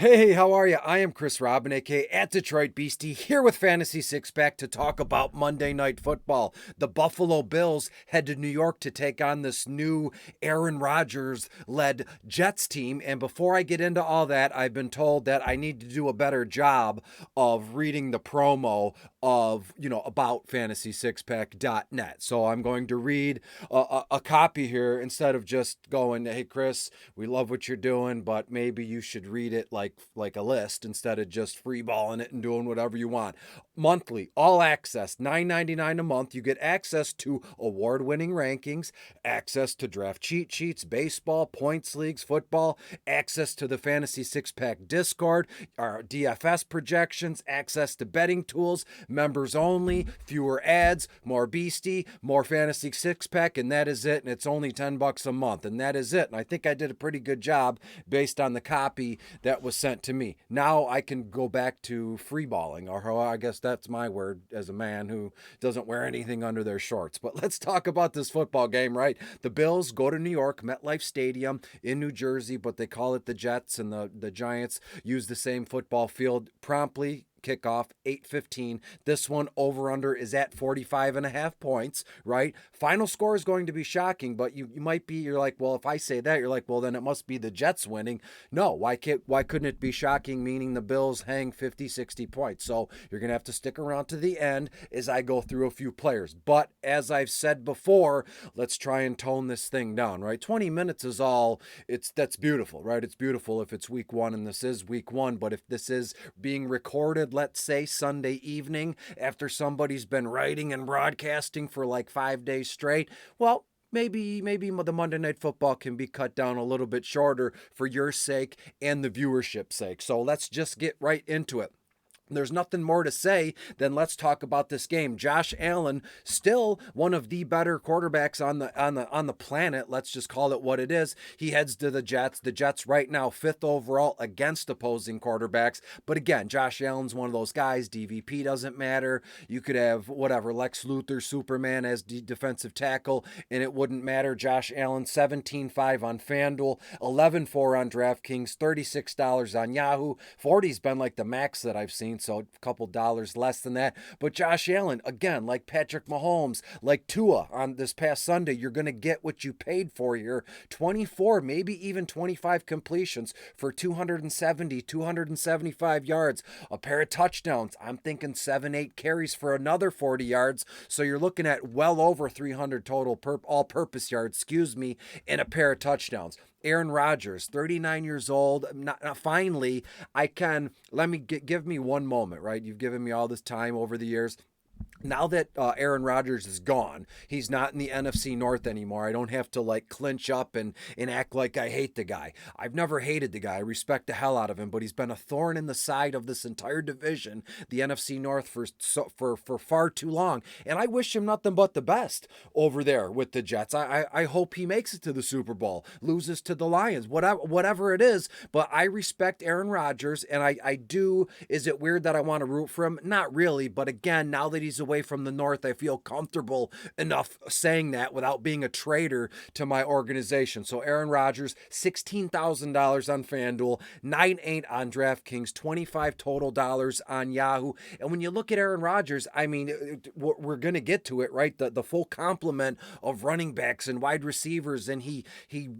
Hey, how are you? I am Chris Robin, aka at Detroit Beastie, here with Fantasy Six Pack to talk about Monday Night Football. The Buffalo Bills head to New York to take on this new Aaron Rodgers led Jets team. And before I get into all that, I've been told that I need to do a better job of reading the promo of, about fantasy6pack.net. So I'm going to read a copy here instead of just going, hey, Chris, we love what you're doing, but maybe you should read it like a list instead of just freeballing it and doing whatever you want. Monthly, all access, $9.99 a month. You get access to award-winning rankings, access to draft cheat sheets, baseball, points leagues, football, access to the Fantasy Six Pack Discord, our DFS projections, access to betting tools, members only, fewer ads, more Beastie, more Fantasy Six Pack, and that is it. And it's only $10 a month, and that is it. And I think I did a pretty good job based on the copy that was sent to me. Now I can go back to freeballing, or I guess that's my word as a man who doesn't wear anything under their shorts. But let's talk about this football game, right? The Bills go to New York, MetLife Stadium in New Jersey, but they call it the Jets, and the Giants use the same football field. Promptly kickoff 8:15. This one over under is at 45.5 points, right? Final score is going to be shocking, but you're like, well, if I say that, you're like, well, then it must be the Jets winning. No, why couldn't it be shocking, meaning the Bills hang 50-60 points? So you're gonna have to stick around to the end as I go through a few players. But as I've said before, let's try and tone this thing down, right? 20 minutes is all, that's beautiful, right? It's beautiful if it's week one, and this is week one, but if this is being recorded, let's say Sunday evening after somebody's been writing and broadcasting for like 5 days straight, well, maybe the Monday Night Football can be cut down a little bit shorter for your sake and the viewership's sake. So let's just get right into it. There's nothing more to say than let's talk about this game. Josh Allen, still one of the better quarterbacks on the planet. Let's just call it what it is. He heads to the Jets. The Jets right now 5th overall against opposing quarterbacks. But again, Josh Allen's one of those guys. DVP doesn't matter. You could have whatever, Lex Luthor, Superman as defensive tackle, and it wouldn't matter. Josh Allen 17.5 on FanDuel, 11.4 on DraftKings, $36 on Yahoo. 40's been like the max that I've seen. So a couple dollars less than that. But Josh Allen, again, like Patrick Mahomes, like Tua on this past Sunday, you're going to get what you paid for here. 24, maybe even 25 completions for 270, 275 yards, a pair of touchdowns. I'm thinking 7-8 carries for another 40 yards. So you're looking at well over 300 total all-purpose yards, and a pair of touchdowns. Aaron Rodgers, 39 years old. Finally, give me one moment, right? You've given me all this time over the years. Now that Aaron Rodgers is gone, he's not in the NFC North anymore. I don't have to like clinch up and act like I hate the guy. I've never hated the guy. I respect the hell out of him, but he's been a thorn in the side of this entire division, the NFC North, for far too long. And I wish him nothing but the best over there with the Jets. I hope he makes it to the Super Bowl, loses to the Lions, whatever it is. But I respect Aaron Rodgers, and I do. Is it weird that I want to root for him? Not really. But again, now that he's away from the North, I feel comfortable enough saying that without being a traitor to my organization. So Aaron Rodgers, $16,000 on FanDuel, 9.8 on DraftKings, 25 total dollars on Yahoo. And when you look at Aaron Rodgers, I mean, we're going to get to it, right? The full complement of running backs and wide receivers, and he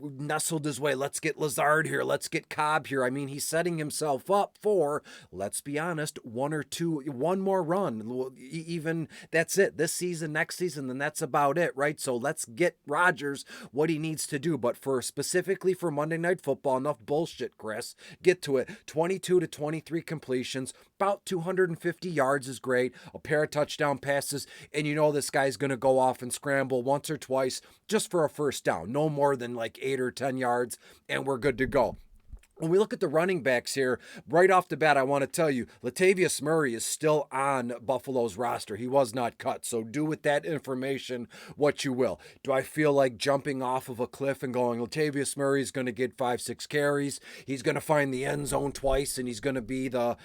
nestled his way. Let's get Lazard here. Let's get Cobb here. I mean, he's setting himself up for, let's be honest, one more run. Even that's it. This season, next season, then that's about it, right? So let's get Rodgers what he needs to do. But specifically for Monday Night Football, enough bullshit, Chris. Get to it. 22 to 23 completions, about 250 yards is great. A pair of touchdown passes, and you know this guy's going to go off and scramble once or twice just for a first down. No more than like 8 or 10 yards, and we're good to go. When we look at the running backs here, right off the bat, I want to tell you, Latavius Murray is still on Buffalo's roster. He was not cut, so do with that information what you will. Do I feel like jumping off of a cliff and going, Latavius Murray is going to get 5-6 carries, he's going to find the end zone twice, and he's going to be the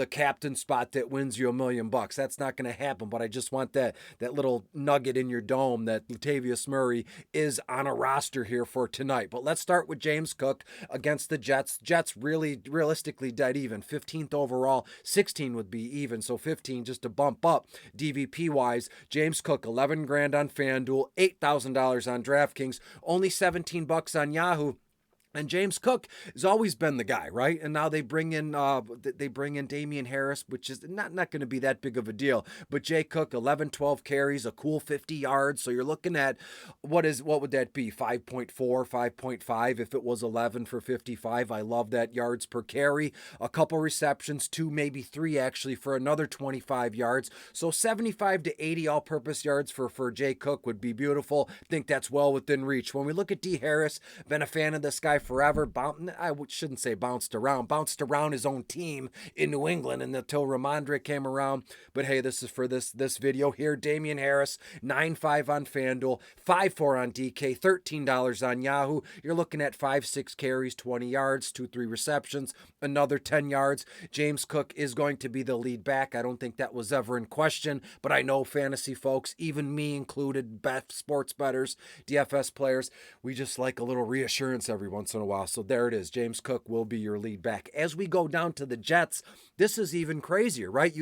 captain spot that wins you $1 million? That's not going to happen, but I just want that little nugget in your dome that Latavius Murray is on a roster here for tonight. But let's start with James Cook against the Jets. Jets really realistically dead even. 15th overall, 16 would be even, so 15 just to bump up DVP wise. James Cook, 11 grand on FanDuel, $8,000 on DraftKings, only 17 bucks on Yahoo. And James Cook has always been the guy, right? And now they bring in Damian Harris, which is not going to be that big of a deal. But Jay Cook, 11, 12 carries, a cool 50 yards. So you're looking at what would that be? 5.4, 5.5 if it was 11 for 55. I love that yards per carry. A couple receptions, 2, maybe 3 actually for another 25 yards. So 75 to 80 all-purpose yards for Jay Cook would be beautiful. I think that's well within reach. When we look at D. Harris, been a fan of this guy forever. I shouldn't say bounced around his own team in New England and until Ramondre came around. But hey, this is for this video here. Damian Harris, 9.5 on FanDuel, 5.4 on DK, $13 on Yahoo. You're looking at 5-6 carries, 20 yards, 2-3 receptions, another 10 yards. James Cook is going to be the lead back. I don't think that was ever in question, but I know fantasy folks, even me included, sports bettors, DFS players, we just like a little reassurance every once in a while. So there it is. James Cook will be your lead back. As we go down to the Jets, this is even crazier, right?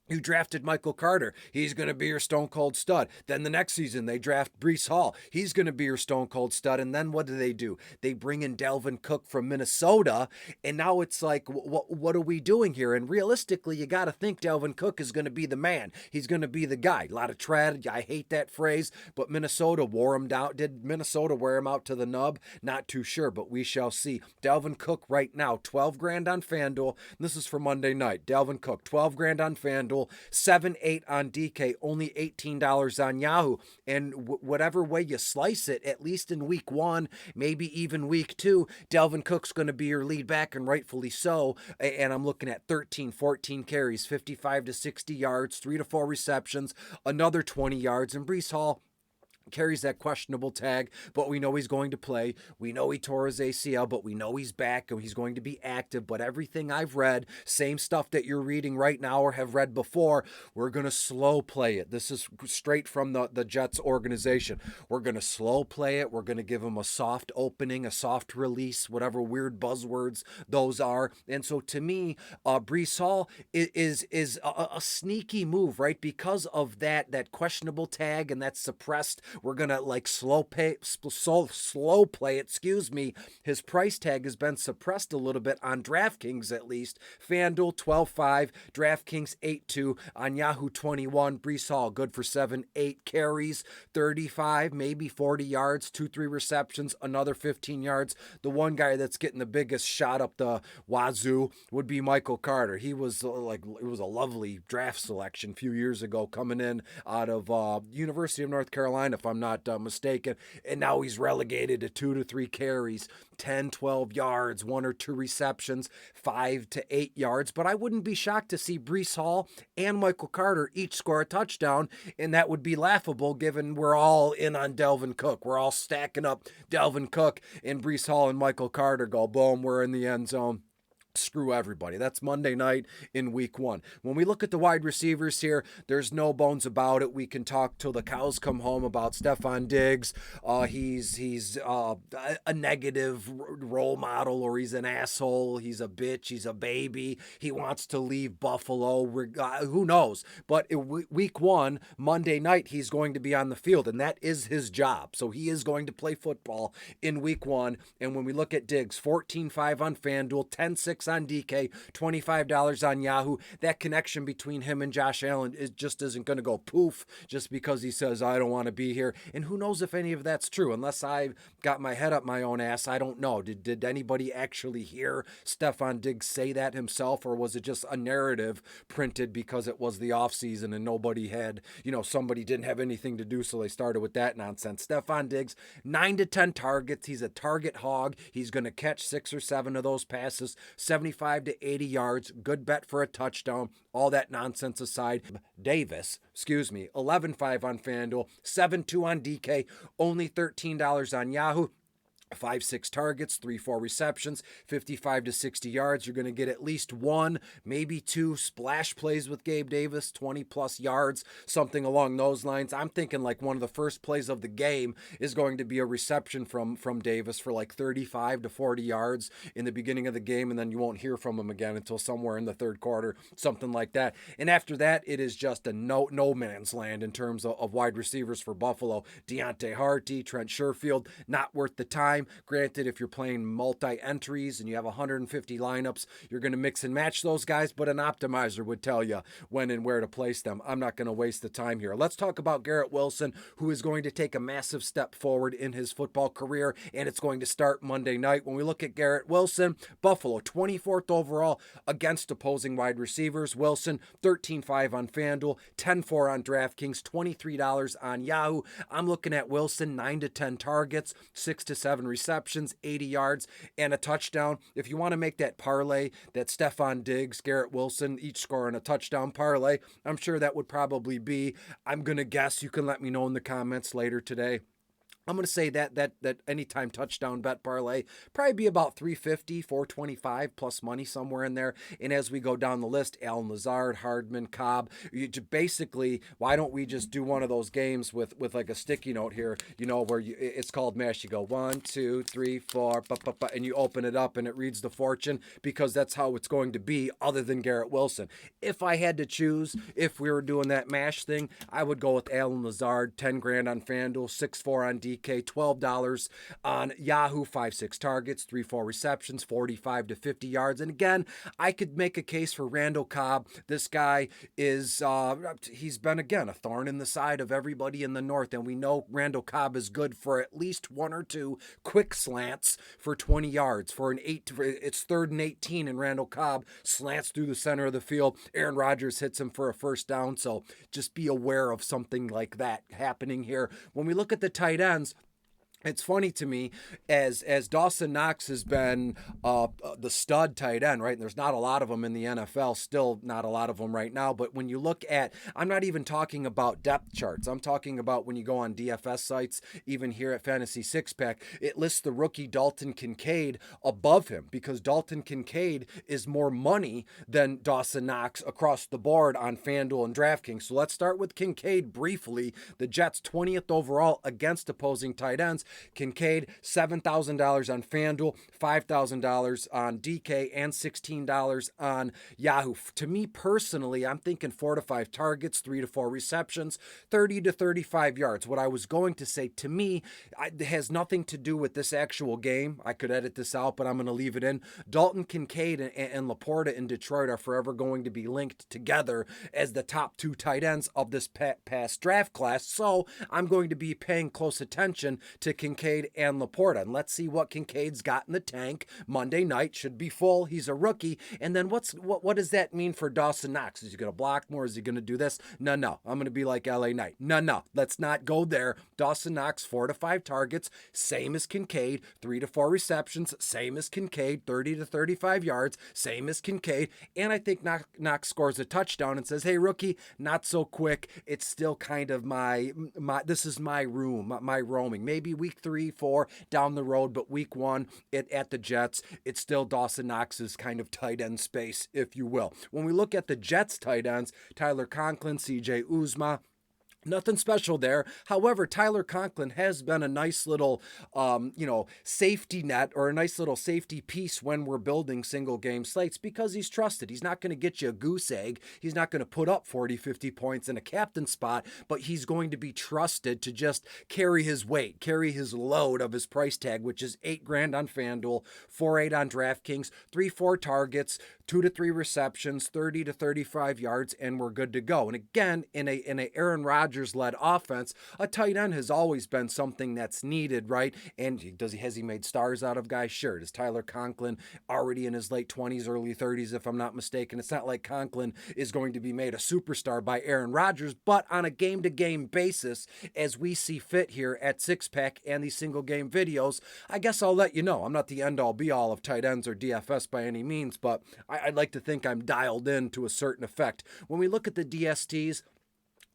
You drafted Michael Carter. He's going to be your stone cold stud. Then the next season, they draft Breece Hall. He's going to be your stone cold stud. And then what do? They bring in Dalvin Cook from Minnesota. And now it's like, what are we doing here? And realistically, you got to think Dalvin Cook is going to be the man. He's going to be the guy. A lot of trad. I hate that phrase, but Minnesota wore him down. Did Minnesota wear him out to the nub? Not too sure, but we shall see. Dalvin Cook right now, 12 grand on FanDuel. This is for Monday night. Dalvin Cook, 12 grand on FanDuel. 7-8 on DK, only $18 on Yahoo. And whatever way you slice it, at least in week 1, maybe even week 2, Dalvin Cook's going to be your lead back, and rightfully so. And I'm looking at 13, 14 carries, 55 to 60 yards, 3 to 4 receptions, another 20 yards. And Breece Hall carries that questionable tag, but we know he's going to play. We know he tore his ACL, but we know he's back and he's going to be active. But everything I've read, same stuff that you're reading right now or have read before, we're going to slow play it. This is straight from the Jets organization. We're going to slow play it. We're going to give him a soft opening, a soft release, whatever weird buzzwords those are. And so to me, Breece Hall is a sneaky move, right? Because of that questionable tag and that suppressed. We're going to like slow play it, His price tag has been suppressed a little bit on DraftKings at least. FanDuel 12.5, DraftKings 8.2, on Yahoo 21. Breece Hall good for 7-8 carries, 35, maybe 40 yards, 2-3 receptions, another 15 yards. The one guy that's getting the biggest shot up the wazoo would be Michael Carter. He was it was a lovely draft selection a few years ago coming in out of University of North Carolina, if I'm not mistaken, and now he's relegated to 2 to 3 carries, 10, 12 yards, 1 or 2 receptions, 5 to 8 yards. But I wouldn't be shocked to see Breece Hall and Michael Carter each score a touchdown, and that would be laughable given we're all in on Dalvin Cook. We're all stacking up Dalvin Cook, and Breece Hall and Michael Carter go, boom, we're in the end zone. Screw everybody. That's Monday night in week 1. When we look at the wide receivers here, there's no bones about it. We can talk till the cows come home about Stefon Diggs. He's a negative role model, or he's an asshole. He's a bitch. He's a baby. He wants to leave Buffalo. Who knows? But week 1, Monday night, he's going to be on the field, and that is his job. So he is going to play football in week 1. And when we look at Diggs, 14.5 on FanDuel, 10.6 on DK, $25 on Yahoo. That connection between him and Josh Allen just isn't going to go poof just because he says, I don't want to be here. And who knows if any of that's true? Unless I've got my head up my own ass, I don't know. Did anybody actually hear Stefon Diggs say that himself, or was it just a narrative printed because it was the offseason and nobody had, somebody didn't have anything to do, so they started with that nonsense. Stefon Diggs, 9 to 10 targets. He's a target hog. He's going to catch 6 or 7 of those passes, 75 to 80 yards, good bet for a touchdown, all that nonsense aside. Davis, 11.5 on FanDuel, 7.2 on DK, only $13 on Yahoo. 5-6 targets, 3-4 receptions, 55 to 60 yards. You're going to get at least one, maybe two splash plays with Gabe Davis, 20 plus yards, something along those lines. I'm thinking like one of the first plays of the game is going to be a reception from Davis for like 35 to 40 yards in the beginning of the game, and then you won't hear from him again until somewhere in the third quarter, something like that. And after that, it is just a no man's land in terms of wide receivers for Buffalo. Deontay Harty, Trent Sherfield, not worth the time. Granted, if you're playing multi-entries and you have 150 lineups, you're going to mix and match those guys, but an optimizer would tell you when and where to place them. I'm not going to waste the time here. Let's talk about Garrett Wilson, who is going to take a massive step forward in his football career, and it's going to start Monday night. When we look at Garrett Wilson, Buffalo, 24th overall against opposing wide receivers. Wilson, 13-5 on FanDuel, 10-4 on DraftKings, $23 on Yahoo. I'm looking at Wilson, 9 to 10 targets, 6 to 7 receptions, 80 yards, and a touchdown. If you want to make that parlay, that Stephon Diggs, Garrett Wilson, each scoring a touchdown parlay, I'm sure that would probably be, I'm going to guess, you can let me know in the comments later today. I'm going to say that anytime touchdown bet parlay probably be about 350, 425 plus money somewhere in there. And as we go down the list, Allen Lazard, Hardman, Cobb, basically, why don't we just do one of those games with like a sticky note here, where it's called MASH. You go 1, 2, 3, 4, and you open it up and it reads the fortune, because that's how it's going to be other than Garrett Wilson. If I had to choose, if we were doing that MASH thing, I would go with Allen Lazard, 10 grand on FanDuel, 6-4 on DK, $12 on Yahoo, 5-6 targets, 3-4 receptions, 45 to 50 yards. And again, I could make a case for Randall Cobb. This guy is, he's been, again, a thorn in the side of everybody in the North. And we know Randall Cobb is good for at least 1 or 2 quick slants for 20 yards. It's 3rd and 18, and Randall Cobb slants through the center of the field. Aaron Rodgers hits him for a first down. So just be aware of something like that happening here. When we look at the tight ends, it's funny to me, as Dawson Knox has been the stud tight end, right? And there's not a lot of them in the NFL, still not a lot of them right now. But when you look at, I'm not even talking about depth charts. I'm talking about when you go on DFS sites, even here at Fantasy Six Pack, it lists the rookie Dalton Kincaid above him, because Dalton Kincaid is more money than Dawson Knox across the board on FanDuel and DraftKings. So let's start with Kincaid briefly. The Jets, 20th overall against opposing tight ends. Kincaid, $7,000 on FanDuel, $5,000 on DK, and $16 on Yahoo. To me personally, I'm thinking 4 to 5 targets, 3 to 4 receptions, 30 to 35 yards. What I was going to say, to me, it has nothing to do with this actual game. I could edit this out, but I'm going to leave it in. Dalton Kincaid and Laporta in Detroit are forever going to be linked together as the top 2 tight ends of this past draft class. So I'm going to be paying close attention to Kincaid and Laporta. And let's see what Kincaid's got in the tank. Monday night should be full. He's a rookie. And then what does that mean for Dawson Knox? Is he going to block more? Is he going to do this? No. I'm going to be like LA Knight. No. Let's not go there. Dawson Knox, 4 to 5 targets, same as Kincaid, 3 to 4 receptions, same as Kincaid, 30 to 35 yards, same as Kincaid. And I think Knox scores a touchdown and says, hey, rookie, not so quick. It's still kind of this is my room, my roaming. Maybe week 3, 4 down the road, but week 1 at the Jets, it's still Dawson Knox's kind of tight end space, if you will. When we look at the Jets tight ends, Tyler Conklin, CJ Uzomah, nothing special there. However, Tyler Conklin has been a nice little, safety net, or a nice little safety piece when we're building single game slates, because he's trusted. He's not going to get you a goose egg. He's not going to put up 40, 50 points in a captain spot, but he's going to be trusted to just carry his weight, carry his load of his price tag, which is $8,000 on FanDuel, 4-8 on DraftKings, 3-4 targets, 2 to 3 receptions, 30 to 35 yards, and we're good to go. And again, in a Aaron Rodgers-led offense, a tight end has always been something that's needed, right? And has he made stars out of guys? Sure. Is Tyler Conklin already in his late 20s, early 30s, if I'm not mistaken? It's not like Conklin is going to be made a superstar by Aaron Rodgers, but on a game-to-game basis, as we see fit here at Six Pack and these single-game videos, I guess I'll let you know. I'm not the end-all, be-all of tight ends or DFS by any means, but I'd like to think I'm dialed in to a certain effect. When we look at the DSTs,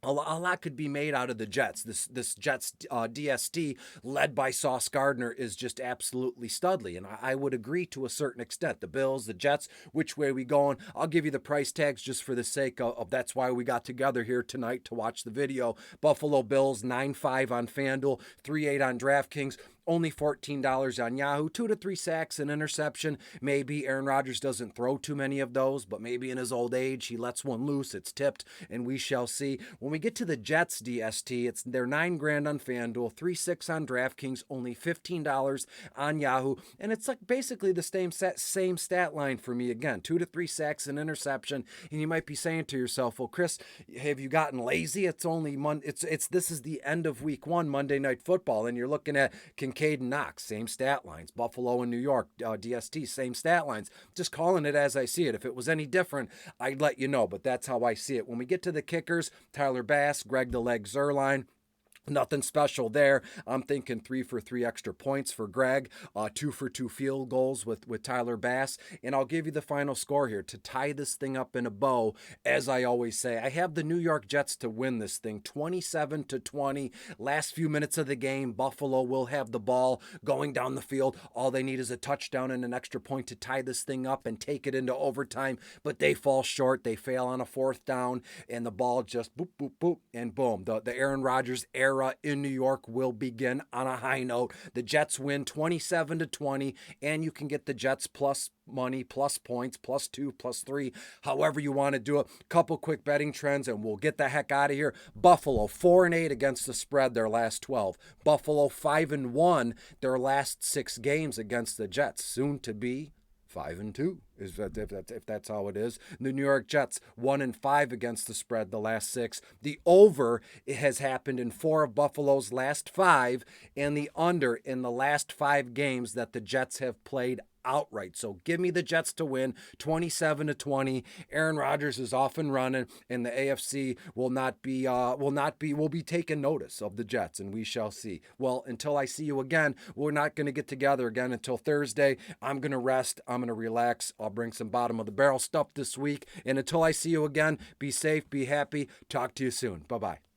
a lot could be made out of the Jets. This Jets DST led by Sauce Gardner is just absolutely studly, and I would agree to a certain extent. The Bills, the Jets, which way we going? I'll give you the price tags just for the sake of that's why we got together here tonight to watch the video. Buffalo Bills 9-5 on FanDuel, 3-8 on DraftKings. Only $14 on Yahoo. 2 to 3 sacks, an interception. Maybe Aaron Rodgers doesn't throw too many of those, but maybe in his old age he lets one loose. It's tipped, and we shall see. When we get to the Jets DST, they're $9,000 on FanDuel, 3-6 on DraftKings, only $15 on Yahoo, and it's like basically the same stat line for me again. 2 to 3 sacks, an interception, and you might be saying to yourself, "Well, Chris, have you gotten lazy? It's only this is the end of Week 1, Monday Night Football, and you're looking at Kincaid and Knox, same stat lines. Buffalo and New York, DST, same stat lines. Just calling it as I see it. If it was any different, I'd let you know, but that's how I see it. When we get to the kickers, Tyler Bass, Greg the Leg Zuerlein, nothing special there. I'm thinking 3 for 3 extra points for Greg, 2 for 2 field goals with Tyler Bass. And I'll give you the final score here to tie this thing up in a bow. As I always say, I have the New York Jets to win this thing 27-20. Last few minutes of the game, Buffalo will have the ball going down the field. All they need is a touchdown and an extra point to tie this thing up and take it into overtime. But they fall short. They fail on a 4th down, and the ball just boop, boop, boop, and boom. The Aaron Rodgers era in New York will begin on a high note. The Jets win 27-20, and you can get the Jets plus money, plus points, +2, +3, however you want to do it. Couple quick betting trends, and we'll get the heck out of here. Buffalo 4-8 against the spread their last 12. Buffalo 5-1 their last 6 games against the Jets. Soon to be 5-2, if that's how it is. The New York Jets 1-5 against the spread the last 6. The over has happened in 4 of Buffalo's last 5, and the under in the last 5 games that the Jets have played outright. So give me the Jets to win 27-20. Aaron Rodgers is off and running, and the AFC will be taking notice of the Jets, and we shall see. Well, until I see you again, we're not going to get together again until Thursday. I'm going to rest. I'm going to relax. I'll bring some bottom of the barrel stuff this week. And until I see you again, be safe, be happy. Talk to you soon. Bye-bye.